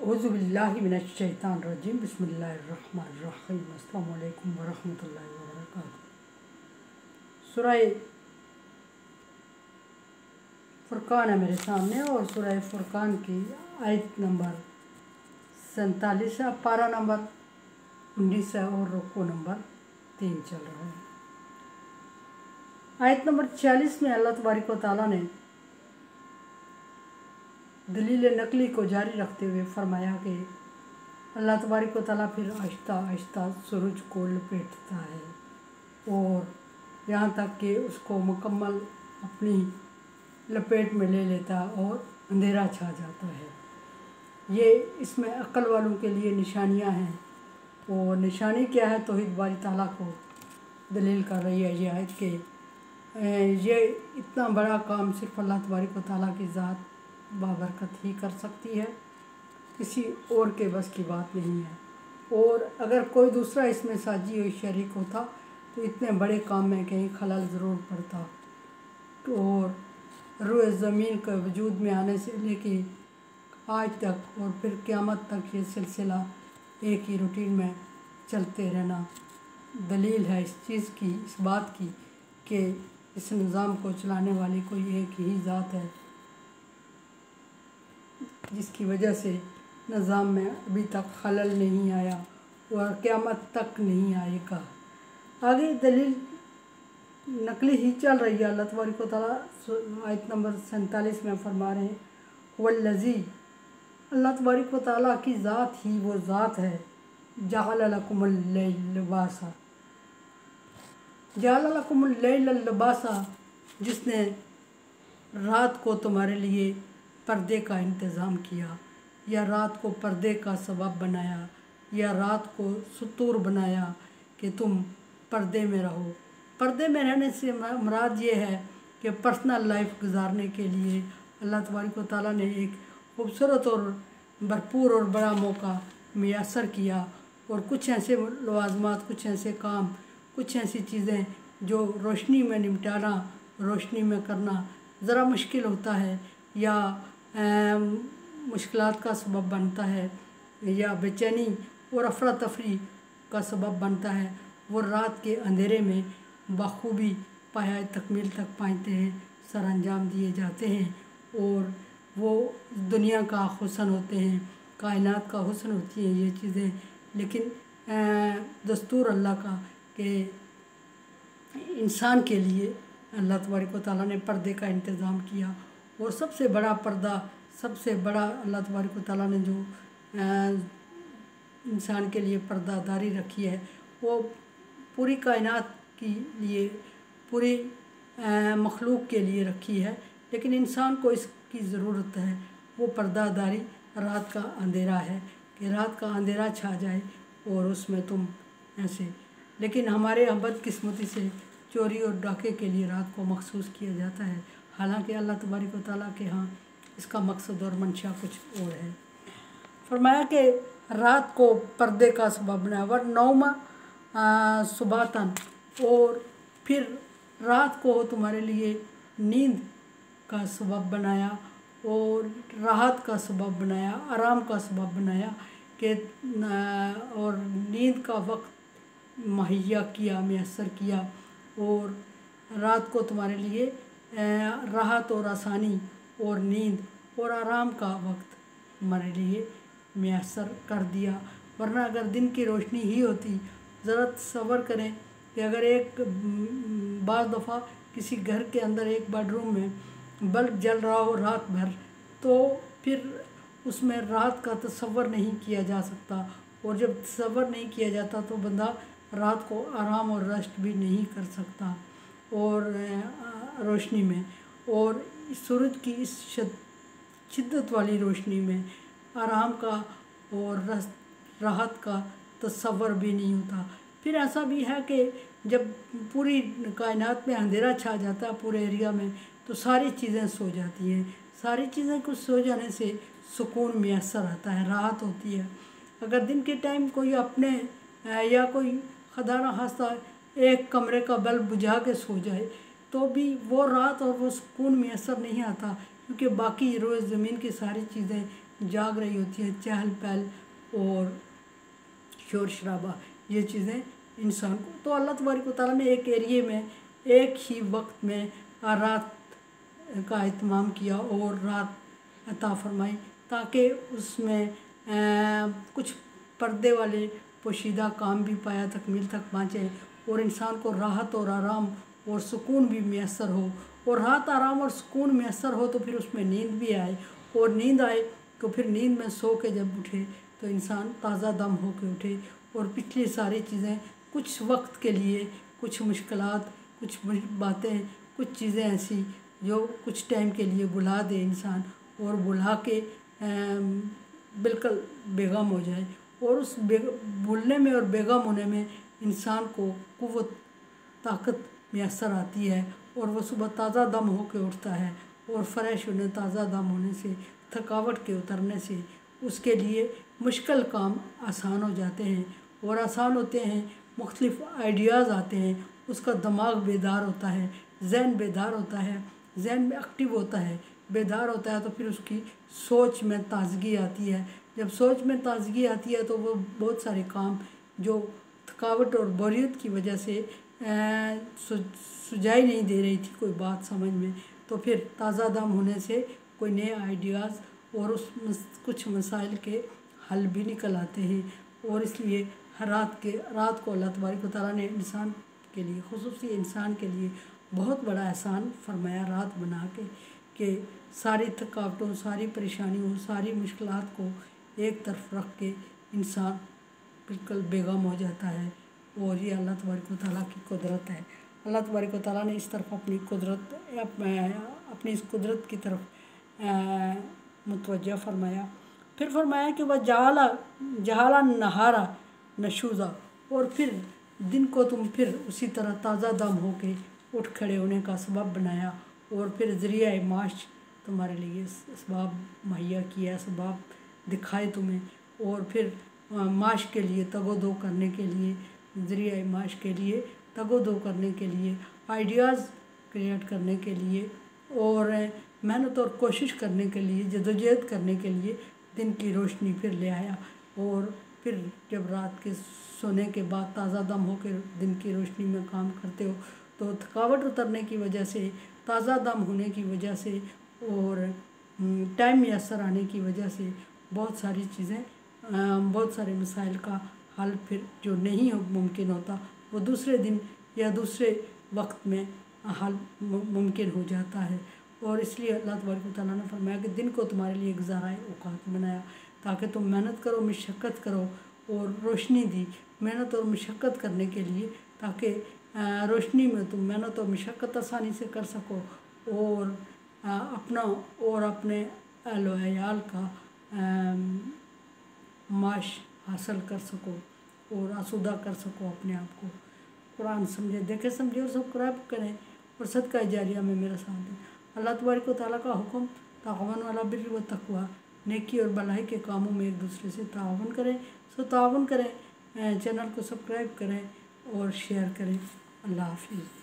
औज़ुबिल्लाहि मिनश्शैतानिर्रजीम बिस्मिल्लाहिर्रहमानिर्रहीम अस्सलामु अलैकुम वरहमतुल्लाहि वबरकातुहू। सूरह फुरकान है मेरे सामने और सूरह फुरकान की आयत नंबर 47 है, पारा नंबर 19 है और रुकू नंबर 3 चल रहा है। आयत नंबर 46 में अल्लाह तबारक व तआला ने दलील नकली को जारी रखते हुए फरमाया कि अल्लाह तबारक व तआला फिर आहिस्ता आहिस्ता सूरज को लपेटता है और यहाँ तक कि उसको मुकम्मल अपनी लपेट में ले लेता और अंधेरा छा जाता है। ये इसमें अक्ल वालों के लिए निशानियाँ हैं और निशानी क्या है, तौहीद बारी ताला को दलील कर रही है ये आयत के ये इतना बड़ा काम सिर्फ अल्लाह तबारक व तआला की ज़ात बाबरकत ही कर सकती है, किसी और के बस की बात नहीं है। और अगर कोई दूसरा इसमें साजी हुई शरीक होता तो इतने बड़े काम में कहीं खलल ज़रूर पड़ता। और रूए ज़मीन के वजूद में आने से लेके आज तक और फिर क़यामत तक ये सिलसिला एक ही रूटीन में चलते रहना दलील है इस चीज़ की, इस बात की कि इस निज़ाम को चलाने वाली कोई एक ही ज़ात है, जिसकी वजह से निज़ाम में अभी तक खलल नहीं आया और क़यामत तक नहीं आएगा। आगे दलील नकली ही चल रही है। अल्लाह तबारक व तआला आयत नंबर 47 में फरमा रहे हैं, वल्लज़ी, अल्लाह तबारक व तआला की ज़ात ही वो ज़ात है, जअल लकुमुल लैल लिबासा, जअल लकुमुल लैल लिबासा, जिसने रात को तुम्हारे लिए पर्दे का इंतज़ाम किया या रात को पर्दे का सबब बनाया या रात को सुतूर बनाया कि तुम पर्दे में रहो। पर्दे में रहने से मुराद ये है कि पर्सनल लाइफ गुजारने के लिए अल्लाह तबारक व तआला ने एक खूबसूरत और भरपूर और बड़ा मौका मैसर किया। और कुछ ऐसे लवाज़मात, कुछ ऐसे काम, कुछ ऐसी चीज़ें जो रोशनी में निपटाना, रोशनी में करना ज़रा मुश्किल होता है या मुश्किलात का सबब बनता है या बेचैनी और अफरा तफरी का सबब बनता है, वो रात के अंधेरे में बखूबी पाया तकमील तक पहुँचते हैं, सर अंजाम दिए जाते हैं और वो दुनिया का हुस्न होते हैं, कायनात का हुस्न होती हैं ये चीज़ें। लेकिन दस्तूर अल्लाह का कि इंसान के लिए अल्लाह तबारक व तआला ने पर्दे का इंतज़ाम किया और सबसे बड़ा पर्दा, सबसे बड़ा अल्लाह तबारक व तआला ने जो इंसान के लिए पर्दादारी रखी है वो पूरी कायनात के लिए, पूरी मखलूक के लिए रखी है। लेकिन इंसान को इसकी ज़रूरत है, वो पर्दादारी रात का अंधेरा है कि रात का अंधेरा छा जाए और उसमें तुम ऐसे। लेकिन हमारे यहाँ बदकिस्मती से चोरी और डाके के लिए रात को मखसूस किया जाता है, हालांकि अल्लाह तबारक व तआला के यहाँ इसका मकसद और मंशा कुछ और है। फरमाया कि रात को पर्दे का सबब बनाया वर नौमा सुबातन, और फिर रात को तुम्हारे लिए नींद का सबब बनाया और राहत का सबब बनाया, आराम का सबब बनाया कि और नींद का वक्त मुहैया किया, मैसर किया और रात को तुम्हारे लिए राहत और आसानी और नींद और आराम का वक्त हमारे लिए मैसर कर दिया। वरना अगर दिन की रोशनी ही होती, ज़रा तसव्वुर करें कि अगर एक बाज़ दफ़ा किसी घर के अंदर एक बेडरूम में बल्ब जल रहा हो रात भर, तो फिर उसमें रात का तसव्वुर नहीं किया जा सकता और जब तसव्वुर नहीं किया जाता तो बंदा रात को आराम और रेस्ट भी नहीं कर सकता और रोशनी में। और सूरज की इस शिद्दत वाली रोशनी में आराम का और राहत का तसव्वुर भी नहीं होता। फिर ऐसा भी है कि जब पूरी कायनात में अंधेरा छा जाता है पूरे एरिया में, तो सारी चीज़ें सो जाती हैं। सारी चीज़ें को सो जाने से सुकून मैसर आता है, राहत होती है। अगर दिन के टाइम कोई अपने या कोई खुदा न खास्ता एक कमरे का बल्ब बुझा के सो जाए तो भी वो रात और वो सुकून मैसर नहीं आता, क्योंकि बाकी रोज़ ज़मीन की सारी चीज़ें जाग रही होती है, चहल पहल और शोर शराबा, ये चीज़ें इंसान को, तो अल्लाह तबारक व तआला ने एक एरिए में एक ही वक्त में रात का एहतमाम किया और रात अता फरमाई, ताकि उसमें कुछ पर्दे वाले पोशीदा काम भी पाया तकमील तक पहुँचे और इंसान को राहत और आराम और सुकून भी मैसर हो, और राहत आराम और सुकून मैसर हो तो फिर उसमें नींद भी आए, और नींद आए तो फिर नींद में सो के जब उठे तो इंसान ताज़ा दम हो के उठे, और पिछली सारी चीज़ें कुछ वक्त के लिए, कुछ मुश्किलात, कुछ बातें, कुछ चीज़ें ऐसी जो कुछ टाइम के लिए भुला दे इंसान, और भुला के बिल्कुल बेगम हो जाए, और उस भूलने में और बेगम होने में इंसान को कुव्वत ताकत मैसर आती है, और वह सुबह ताज़ा दम हो के उठता है, और फ्रेश होने, ताज़ा दम होने से, थकावट के उतरने से उसके लिए मुश्किल काम आसान हो जाते हैं, और आसान होते हैं, मुख्तलिफ आइडियाज़ आते हैं, उसका दिमाग बेदार होता है, जहन बेदार होता है, जहन में एक्टिव होता है, बेदार होता है, तो फिर उसकी सोच में ताजगी आती है। जब सोच में ताजगी आती है तो वो बहुत सारे काम जो थकावट और बोरियत की वजह से सुझाई नहीं दे रही थी कोई बात समझ में, तो फिर ताज़ा दम होने से कोई नए आइडियाज़ और कुछ मसाइल के हल भी निकल आते हैं। और इसलिए रात को अल्लाह तबारक व तआला ने इंसान के लिए, खुसूसी इंसान के लिए बहुत बड़ा एहसान फरमाया रात बना के सारी थकावटों, सारी परेशानियों, सारी मुश्किलात को एक तरफ रख के इंसान बिल्कुल बेगम हो जाता है। और ये अल्लाह तबारक व तआला की कुदरत है। अल्लाह तबारक व तआला ने इस तरफ अपनी इस कुदरत की तरफ मुतवज्जा फरमाया। फिर फरमाया कि वह जहाला नहारा नशूज़ा, और फिर दिन को तुम फिर उसी तरह ताज़ा दम हो के उठ खड़े होने का सबब बनाया, और फिर ज़रिया माश तुम्हारे लिए असबाब मुहैया किया, असबाब दिखाए तुम्हें, और फिर माश के लिए तगो-दो करने के लिए, ज़रिया माश के लिए तगो-दो करने के लिए, आइडियाज़ क्रिएट करने के लिए, और मेहनत और कोशिश करने के लिए, जदोजहद करने के लिए दिन की रोशनी फिर ले आया। और फिर जब रात के सोने के बाद ताज़ा दम होकर दिन की रोशनी में काम करते हो तो थकावट उतरने की वजह से, ताज़ा दम होने की वजह से और टाइम मैसर आने की वजह से बहुत सारी चीज़ें, बहुत सारे मसाइल का हल फिर जो नहीं मुमकिन होता वो दूसरे दिन या दूसरे वक्त में हल मुमकिन हो जाता है। और इसलिए अल्लाह तबारक व तआला ने फरमाया कि दिन को तुम्हारे लिए गुज़ाराए औकात बनाया, ताकि तुम मेहनत करो, मशक्क़त करो, और रोशनी दी मेहनत और मशक्क़त करने के लिए, ताकि रोशनी में तुम मेहनत और मशक्क़त आसानी से कर सको, और अपना और अपने अहल अयाल का माश हासिल कर सको और आसूदा कर सको अपने आप को। कुरान समझे, देखे समझे और सब्सक्राइब करें और सदका जारिया में मेरा साथ दें। अल्लाह तबारक व तआला का हुक्म ताअवुन अला बिर्रि व तक़वा, नेकी और भलाई के कामों में एक दूसरे से ताअवुन करें। सो ताअवुन करें, चैनल को सब्सक्राइब करें और शेयर करें। अल्लाह हाफिज़।